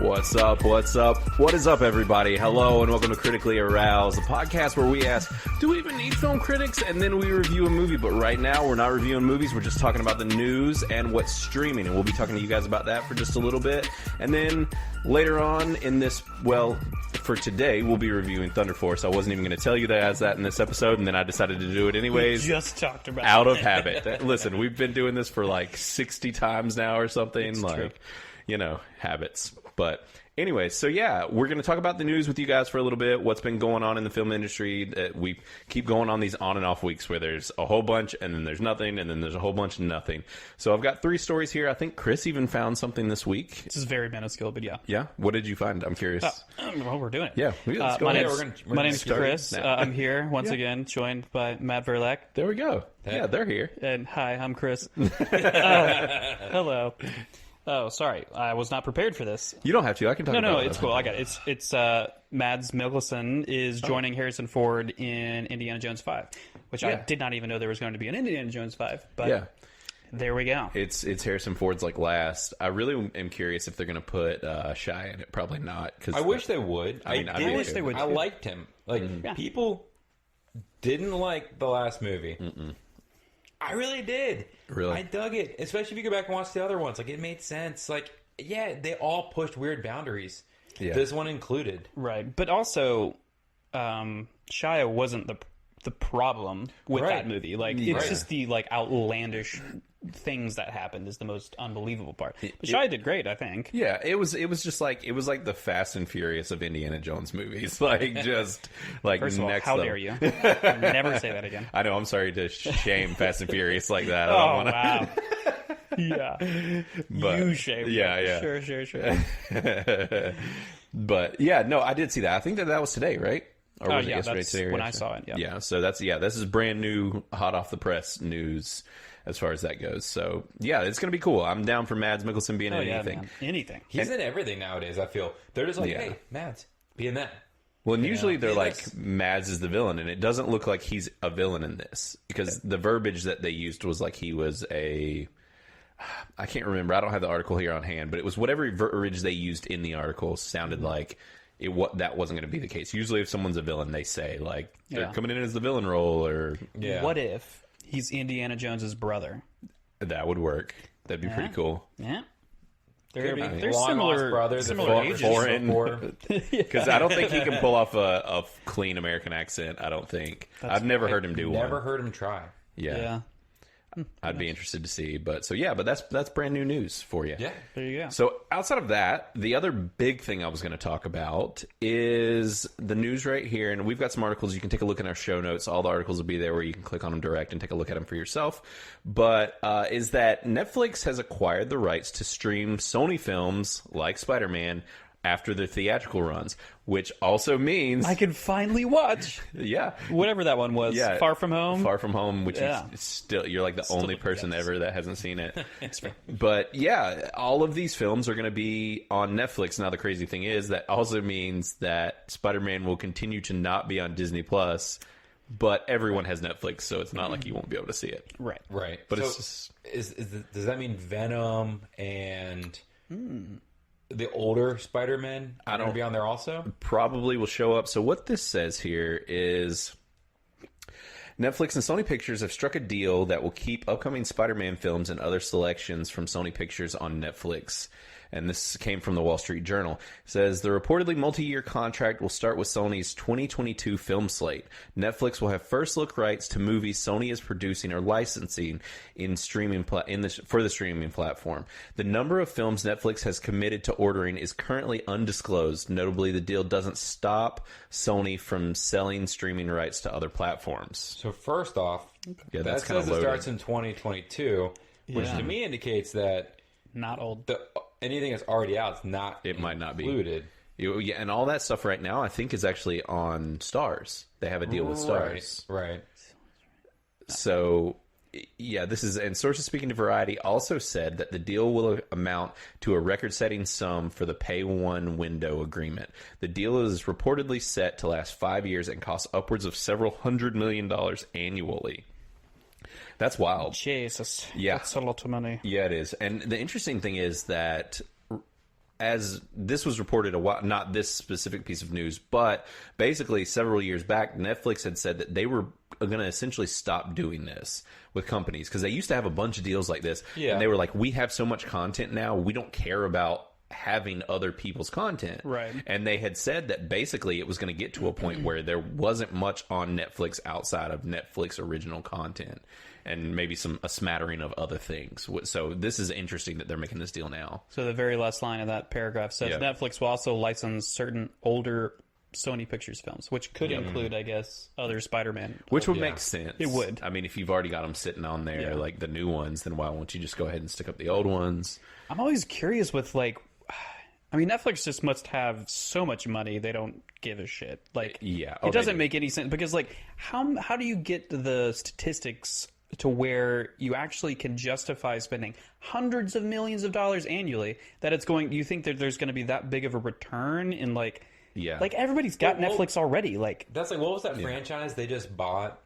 What's up? What's up? What is up, everybody? Hello, and welcome to Critically Aroused, the podcast where we ask, do we even need film critics? And then we review a movie. But right now, we're not reviewing movies. We're just talking about the news and what's streaming. And we'll be talking to you guys about that for just a little bit. And then later on in this, well, for today, we'll be reviewing Thunder Force. I wasn't even going to tell you that as that in this episode, and then I decided to do it anyways. We just talked about out of habit. Listen, we've been doing this for like 60 times now or something. It's like, true. You know, habits. But anyway, so yeah, we're going to talk about the news with you guys for a little bit, what's been going on in the film industry. We keep going on these on and off weeks where there's a whole bunch and then there's nothing and then there's a whole bunch of nothing. So I've got 3 stories here. I think Chris even found something this week. This is very minuscule, but yeah. Yeah? What did you find? I'm curious. Well, we're doing it. Yeah, let's go my ahead. My name's Chris. now. I'm here once again, joined by Matt Verlack. There we go. Yeah, they're here. And hi, I'm Chris. Hello. Oh, sorry. I was not prepared for this. You don't have to. I can talk about it. No, it's cool. I got it. It's Mads Mikkelsen is joining Harrison Ford in Indiana Jones 5, which I did not even know there was going to be an Indiana Jones 5. But there we go. It's Harrison Ford's like last. I really am curious if they're going to put Shia in it. Probably not. Cause I wish they would. I wish they would. I liked him. People didn't like the last movie. I really did. Really? I dug it. Especially if you go back and watch the other ones. Like, it made sense. Like, yeah, they all pushed weird boundaries. Yeah. This one included. Right. But also, Shia wasn't the problem with that movie. Like, it's just the, like, outlandish things that happened is the most unbelievable part. But Shia did great, I think. Yeah, it was just like the Fast and Furious of Indiana Jones movies. Like, just like First of all, next how level. dare you? Never say that again. I know. I'm sorry to shame Fast and Furious like that. I Oh, don't wanna... wow. Yeah. But, you shame. Yeah. Sure. But yeah, no, I did see that. I think that was today, right? Or was it yesterday? That's today or when yesterday? I saw it. Yeah. Yeah. So this is brand new, hot off the press news as far as that goes. So yeah, it's gonna be cool. I'm down for Mads Mikkelsen being in anything. Man. Anything. He's in everything nowadays, I feel. They're just like, hey, Mads, be in that. Well, and usually they're Yeah, like, that's- Mads is the villain, and it doesn't look like he's a villain in this. Because the verbiage that they used was like he was a... I can't remember. I don't have the article here on hand, but it was whatever verbiage they used in the article sounded like that wasn't going to be the case. Usually if someone's a villain, they say, like, they're coming in as the villain role, or... Yeah. What if he's Indiana Jones's brother? That would work. That'd be pretty cool. Yeah. Could be They're long lost similar brothers, similar the ages. Foreign. Because I don't think he can pull off a clean American accent. I don't think. I've never heard him do one. Never heard him try. Yeah. I'd be interested to see. But that's brand new news for you. Yeah. There you go. So outside of that, the other big thing I was going to talk about is the news right here. And we've got some articles. You can take a look in our show notes. All the articles will be there where you can click on them direct and take a look at them for yourself. But is that Netflix has acquired the rights to stream Sony films like Spider-Man after their theatrical runs, which also means... I can finally watch whatever that one was. Yeah. Far From Home. Far From Home, which is still, you're like the only person ever that hasn't seen it. It's fair. But yeah, all of these films are going to be on Netflix. Now the crazy thing is that also means that Spider-Man will continue to not be on Disney Plus, but everyone has Netflix, so it's not like you won't be able to see it. Right. Right. But so it's just... does that mean Venom and... the older Spider-Man are going to be on there also? Probably will show up. So what this says here is Netflix and Sony Pictures have struck a deal that will keep upcoming Spider-Man films and other selections from Sony Pictures on Netflix. And this came from the Wall Street Journal. It says the reportedly multi-year contract will start with Sony's 2022 film slate. Netflix will have first look rights to movies Sony is producing or licensing in for the streaming platform. The number of films Netflix has committed to ordering is currently undisclosed. Notably, the deal doesn't stop Sony from selling streaming rights to other platforms. So first off, that's that kind of says it loaded. Starts in 2022, which to me indicates that Not old. anything that's already out is not It might not be. included. Yeah, and all that stuff right now, I think, is actually on Stars. They have a deal with Stars. Right. So, yeah, this is... And sources speaking to Variety also said that the deal will amount to a record-setting sum for the pay-one window agreement. The deal is reportedly set to last 5 years and cost upwards of several $100 million annually. That's wild. Jesus. Yeah. That's a lot of money. Yeah, it is. And the interesting thing is that as this was reported a while, not this specific piece of news, but basically several years back, Netflix had said that they were going to essentially stop doing this with companies because they used to have a bunch of deals like this. Yeah. And they were like, we have so much content now, we don't care about having other people's content. Right. And they had said that basically it was going to get to a point where there wasn't much on Netflix outside of Netflix original content. And maybe a smattering of other things. So this is interesting that they're making this deal now. So the very last line of that paragraph says Netflix will also license certain older Sony Pictures films, which could include, I guess, other Spider-Man. Which would make sense. It would. I mean, if you've already got them sitting on there, like the new ones, then why won't you just go ahead and stick up the old ones? I'm always curious with I mean, Netflix just must have so much money they don't give a shit. Like, it doesn't make any sense because, like, how do you get the statistics to where you actually can justify spending hundreds of millions of dollars annually that it's going, you think that there's going to be that big of a return in like everybody's got Netflix already. Like, that's like, what was that franchise they just bought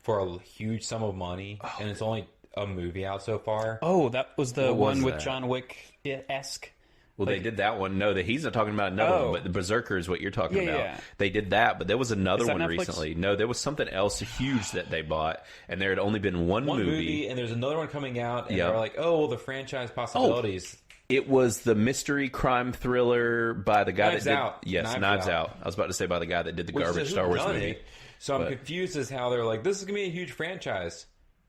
for a huge sum of money and it's only a movie out so far? Oh, that was the one with John Wick-esque. Well, they did that one. No, he's not talking about another one, but the Berserker is what you're talking about. Yeah. They did that, but there was another one Netflix? Recently. No, there was something else huge that they bought, and there had only been one movie. And there's another one coming out, and they're like, oh, well, the franchise possibilities. It was the mystery crime thriller by the guy Knives that did... Out. Yes, Knives Out. I was about to say by the guy that did the garbage Star Wars movie. So I'm confused as how they're like, this is going to be a huge franchise.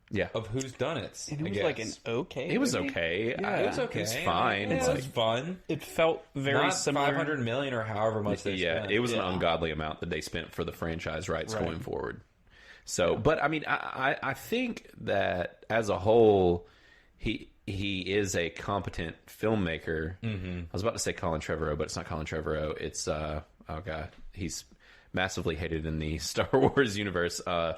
Yeah, of who's done it. And it was like an okay. It was okay. Yeah, it was okay. It's fine. It was fun. It felt very similar. 500 million or however much they spent. It was an ungodly amount that they spent for the franchise rights going forward. So, but I mean, I think that as a whole, he is a competent filmmaker. Mm-hmm. I was about to say Colin Trevorrow, but it's not Colin Trevorrow. It's he's massively hated in the Star Wars universe. Johnson.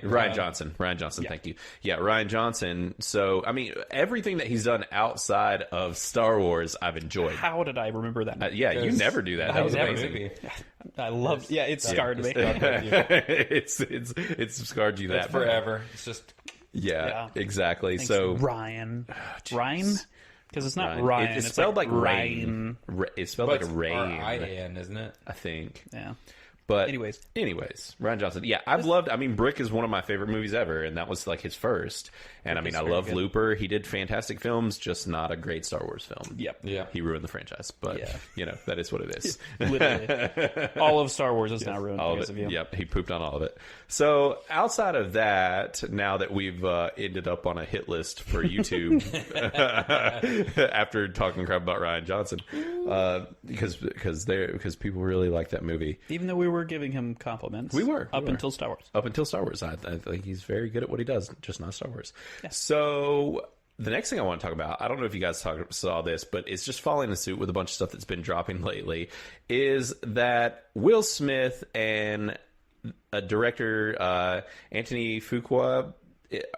Ryan Johnson. Yeah. Thank you. Yeah, Ryan Johnson. So, I mean, everything that he's done outside of Star Wars, I've enjoyed. How did I remember that? You never do that. That was amazing. I love. It scarred me. It's scarred you that forever. It's just. Yeah, exactly. Thanks, so Ryan. Ryan. Because it's not Ryan. It's spelled like rain. It's spelled like rain. R-I-N, isn't it? I think. Yeah. But anyways, Ryan Johnson. Yeah, I've loved. I mean, Brick is one of my favorite movies ever, and that was like his first. And I mean, I love Looper. He did fantastic films, just not a great Star Wars film. Yep. Yeah. He ruined the franchise, but that is what it is. Literally, all of Star Wars is now ruined because of you. Yep, he pooped on all of it. So outside of that, now that we've ended up on a hit list for YouTube after talking crap about Ryan Johnson, because people really like that movie, even though we were giving him compliments. We were. Until Star Wars. Up until Star Wars. I think he's very good at what he does, just not Star Wars. Yeah. So the next thing I want to talk about, I don't know if you guys saw this, but it's just following the suit with a bunch of stuff that's been dropping lately, is that Will Smith and director Anthony Fuqua,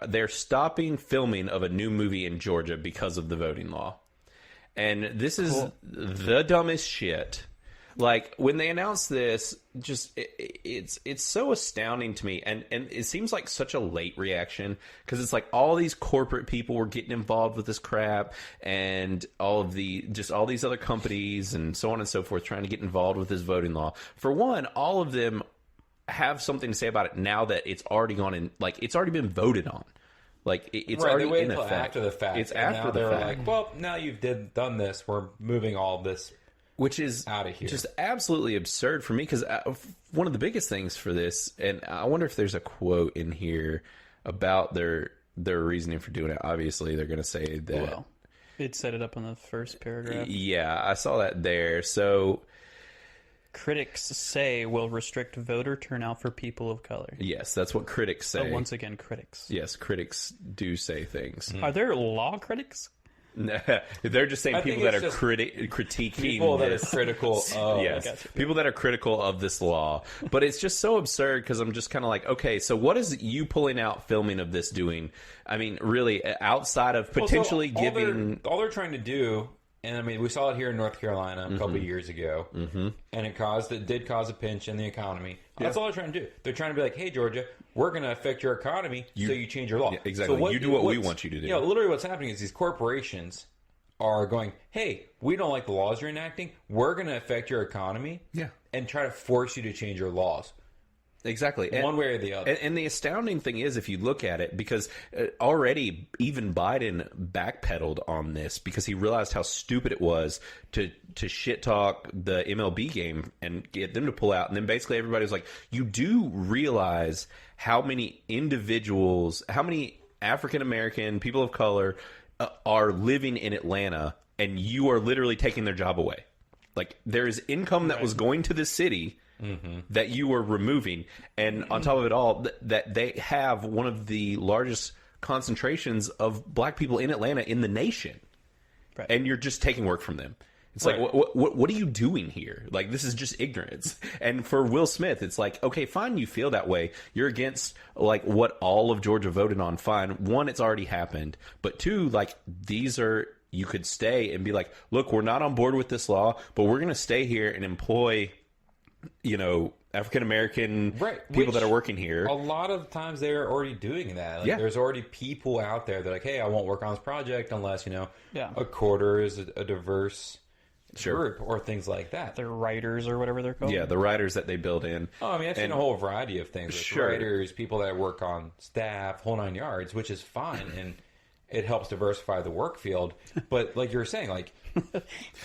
they're stopping filming of a new movie in Georgia because of the voting law. And this is the dumbest shit. Like, when they announced this, just it's so astounding to me, and it seems like such a late reaction, because it's like all these corporate people were getting involved with this crap, and all these other companies and so on and so forth trying to get involved with this voting law. For one, all of them have something to say about it now that it's already gone in, like, it's already been voted on. Like, it's already in effect. After the fact. It's after the fact. Like, well, now you've done this, we're moving all this. Which is out of here. Just absolutely absurd for me, because one of the biggest things for this, and I wonder if there's a quote in here about their reasoning for doing it. Obviously, they're going to say that... Well, it set it up in the first paragraph. Yeah, I saw that there. So... Critics say will restrict voter turnout for people of color. Yes, that's what critics say. Oh, once again, critics. Yes, critics do say things. Are there law critics? They're just saying people that are critiquing people that are critical of people that are critical of this law. But it's just so absurd, because I'm just kind of like, okay, so what is you pulling out filming of this doing? I mean, really, outside of potentially giving... All they're trying to do, and I mean, we saw it here in North Carolina a couple of years ago, and it did cause a pinch in the economy. That's all they're trying to do. They're trying to be like, hey, Georgia, we're going to affect your economy, so you change your law. Yeah, exactly. So you do what we want you to do. Literally what's happening is these corporations are going, hey, we don't like the laws you're enacting. We're going to affect your economy and try to force you to change your laws. Exactly. One way or the other. And the astounding thing is, if you look at it, because already even Biden backpedaled on this because he realized how stupid it was to shit talk the MLB game and get them to pull out. And then basically everybody was like, you do realize how many individuals, how many African-American people of color are living in Atlanta, and you are literally taking their job away. Like, there is income that was going to this city that you were removing, and on top of it all, that they have one of the largest concentrations of black people in Atlanta in the nation, and you're just taking work from them. It's like, what are you doing here? Like, this is just ignorance. And for Will Smith, it's like, okay, fine, you feel that way. You're against, like, what all of Georgia voted on. Fine. One, it's already happened. But two, like, these are, you could stay and be like, look, we're not on board with this law, but we're going to stay here and employ, you know, African-American people that are working here. A lot of times they're already doing that. Like, there's already people out there that are like, hey, I won't work on this project unless, you know, a quarter is a diverse group or things like that. They're writers or whatever they're called. Yeah, the writers that they build in. Oh, I mean, I've seen a whole variety of things. Like writers, people that work on staff, whole nine yards, which is fine, and it helps diversify the work field. But like you were saying, like...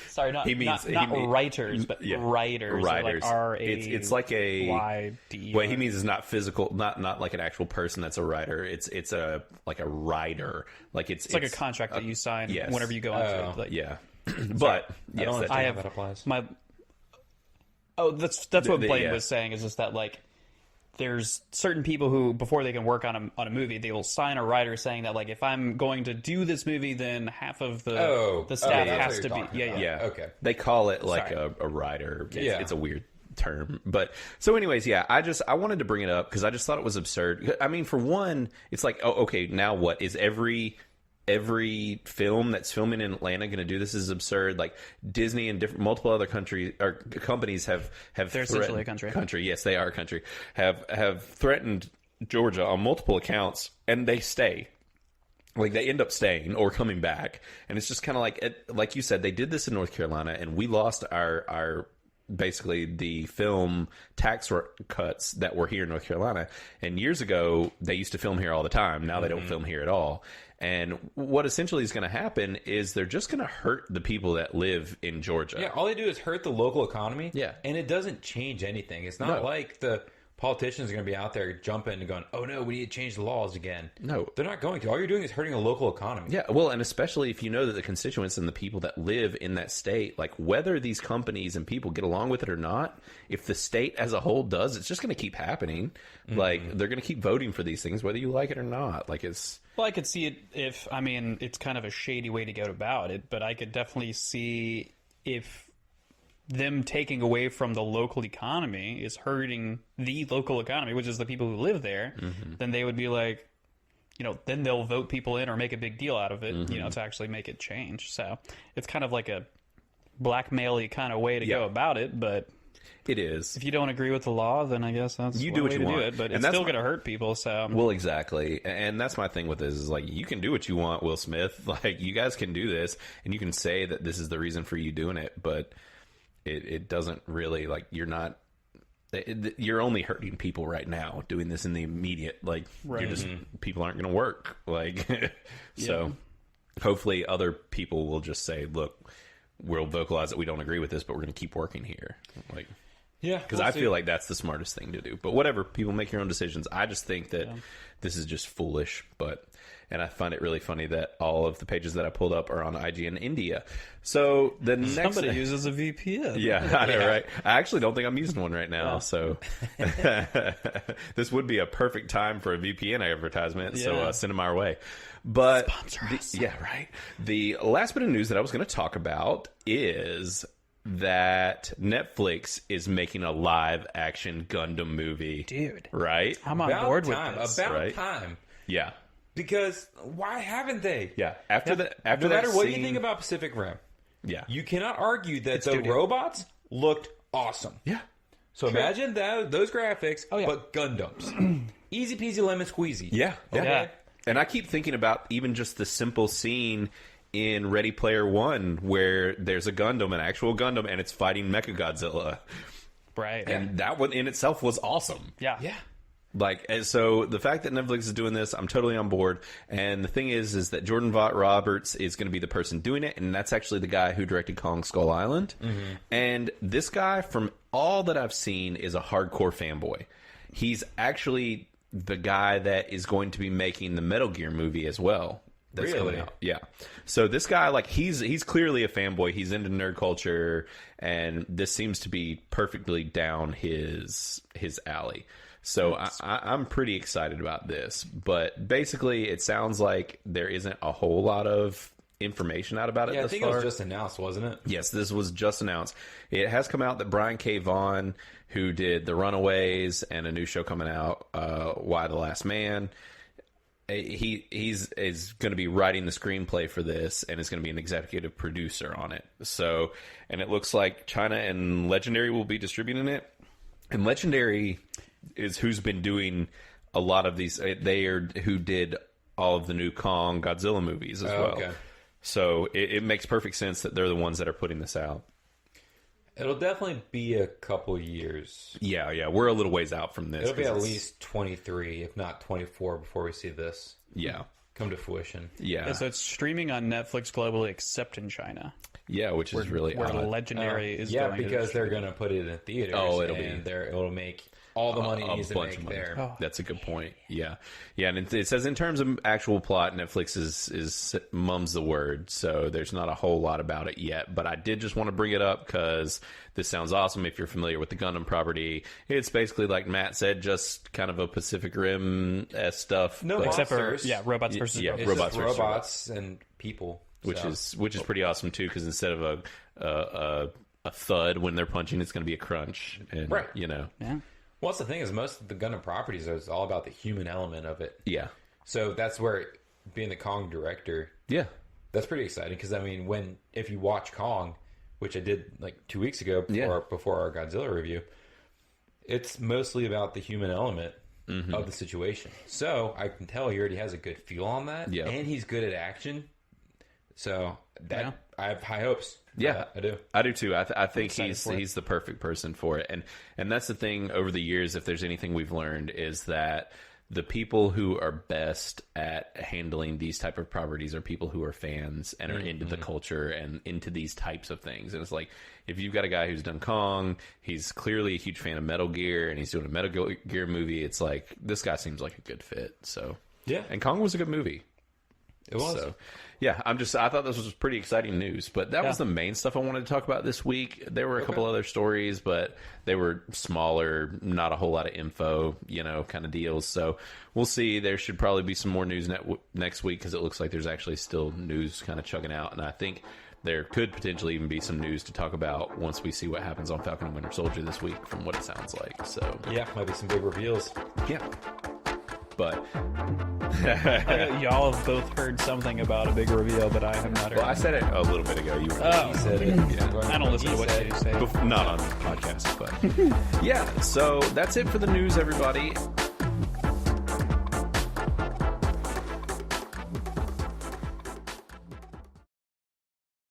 Sorry, not writers, but writers. Writers. Like R-A-Y-D-E-R. It's like a... What he means is not physical, not like an actual person that's a writer. It's a like a writer. Like it's like a contract that you sign whenever you go on to. Like, but yes, that applies. That's what Blaine was saying. Is just that like there's certain people who before they can work on a movie, they will sign a writer saying that like if I'm going to do this movie, then half of the staff has to be okay. They call it like a writer. It's a weird term, but so anyways, I wanted to bring it up because I just thought it was absurd. I mean, for one, it's like, oh, okay, now what is every film that's filming in Atlanta going to do this? Is absurd. Like Disney and multiple other countries or companies have they're essentially a country. Yes, they are a country. Have threatened Georgia on multiple accounts, and they stay. Like they end up staying or coming back, and it's just kind of like you said, they did this in North Carolina, and we lost our basically the film tax cuts that were here in North Carolina. And years ago, they used to film here all the time. Now they don't film here at all. And what essentially is going to happen is they're just going to hurt the people that live in Georgia. Yeah, all they do is hurt the local economy. Yeah. And it doesn't change anything. It's not like the politicians are going to be out there jumping and going, oh no, we need to change the laws again. No. They're not going to. All you're doing is hurting a local economy. Yeah, well, and especially if you know that the constituents and the people that live in that state, like whether these companies and people get along with it or not, if the state as a whole does, it's just going to keep happening. Like they're going to keep voting for these things, whether you like it or not. Like it's... Well, I could see it if, I mean, it's kind of a shady way to go about it, but I could definitely see if them taking away from the local economy is hurting the local economy, which is the people who live there, then they would be like, you know, then they'll vote people in or make a big deal out of it, you know, to actually make it change. So it's kind of like a blackmail-y kind of way to go about it, but... It is. If you don't agree with the law, then I guess that's you do what you want. Do it, but it's still going to hurt people. So well, exactly, and that's my thing with this is like you can do what you want, Will Smith. Like you guys can do this, and you can say that this is the reason for you doing it, but it doesn't really like you're not. You're only hurting people right now doing this in the immediate. Like you're just people aren't going to work. Like so, hopefully, other people will just say, "Look, we'll vocalize that we don't agree with this, but we're going to keep working here." Like. Yeah, because I feel like that's the smartest thing to do. But whatever, people make your own decisions. I just think that this is just foolish. And I find it really funny that all of the pages that I pulled up are on IG in India. So the next somebody uses a VPN. Yeah, I know, right? I actually don't think I'm using one right now. So this would be a perfect time for a VPN advertisement. So send them our way. But right. The last bit of news that I was going to talk about is that Netflix is making a live action Gundam movie. Dude. Right? I'm on board with this. About time. Yeah. Because why haven't they? Yeah. After no matter what you think about Pacific Rim, you cannot argue that the robots looked awesome. Yeah. So imagine those graphics, but Gundams. Easy peasy lemon squeezy. Yeah. Okay? And I keep thinking about even just the simple scene in Ready Player One, where there's a Gundam, an actual Gundam, and it's fighting Mechagodzilla. Right. And that one in itself was awesome. Yeah. Yeah. Like, and so the fact that Netflix is doing this, I'm totally on board. And the thing is that Jordan Vogt Roberts is going to be the person doing it, and that's actually the guy who directed Kong Skull Island. And this guy, from all that I've seen, is a hardcore fanboy. He's actually the guy that is going to be making the Metal Gear movie as well. That's coming out. Yeah. So this guy, like, he's clearly a fanboy. He's into nerd culture, and this seems to be perfectly down his alley. So I'm pretty excited about this. But basically, it sounds like there isn't a whole lot of information out about it. Yeah, thus I think far. it was just announced, wasn't it? Yes, this was just announced. It has come out that Brian K. Vaughan, who did The Runaways and a new show coming out, Why the Last Man, he's going to be writing the screenplay for this, and is going to be an executive producer on it. So, and it looks like China and Legendary will be distributing it. And Legendary is who's been doing a lot of these. They are who did all of the new Kong Godzilla movies as well. Okay. So it makes perfect sense that they're the ones that are putting this out. It'll definitely be a couple years. Yeah. We're a little ways out from this. It'll be at least 23, if not 24, before we see this. Yeah. Come to fruition. Yeah. So it's streaming on Netflix globally, except in China. Yeah, which is really where odd. Legendary is. Yeah, going because they're going to put it in theaters. Oh, it'll make all the money it needs to make there. Oh. That's a good point. Yeah, and it says in terms of actual plot, Netflix is mum's the word, so there's not a whole lot about it yet. But I did just want to bring it up because this sounds awesome. If you're familiar with the Gundam property, it's basically like Matt said, just kind of a Pacific Rim stuff. No, except monsters. for robots versus It's robots and people, which is pretty awesome too. Because instead of a thud when they're punching, it's going to be a crunch, and right. Yeah. Well, that's the thing is most of the Gundam properties is all about the human element of it. Yeah. So that's where being the Kong director. Yeah. That's pretty exciting because I mean, if you watch Kong, which I did like 2 weeks ago before our Godzilla review, it's mostly about the human element of the situation. So I can tell he already has a good feel on that, and he's good at action. So that I have high hopes. Yeah, I do. I do too. I think he's the perfect person for it, and that's the thing. Over the years, if there's anything we've learned, is that the people who are best at handling these type of properties are people who are fans and are into the culture and into these types of things. And it's like, if you've got a guy who's done Kong, he's clearly a huge fan of Metal Gear, and he's doing a Metal Gear movie. It's like, this guy seems like a good fit. So yeah, and Kong was a good movie. It was. So, yeah, I thought this was pretty exciting news, but that was the main stuff I wanted to talk about this week. There were a couple other stories, but they were smaller, not a whole lot of info, kind of deals. So we'll see. There should probably be some more news next week because it looks like there's actually still news kind of chugging out. And I think there could potentially even be some news to talk about once we see what happens on Falcon and Winter Soldier this week from what it sounds like. So yeah, might be some big reveals. Yeah. But y'all have both heard something about a big reveal, but I have not heard. Well, I said it a little bit ago. You said it. Yeah. I don't listen to what you say. Not on this podcast, but yeah. So that's it for the news, everybody.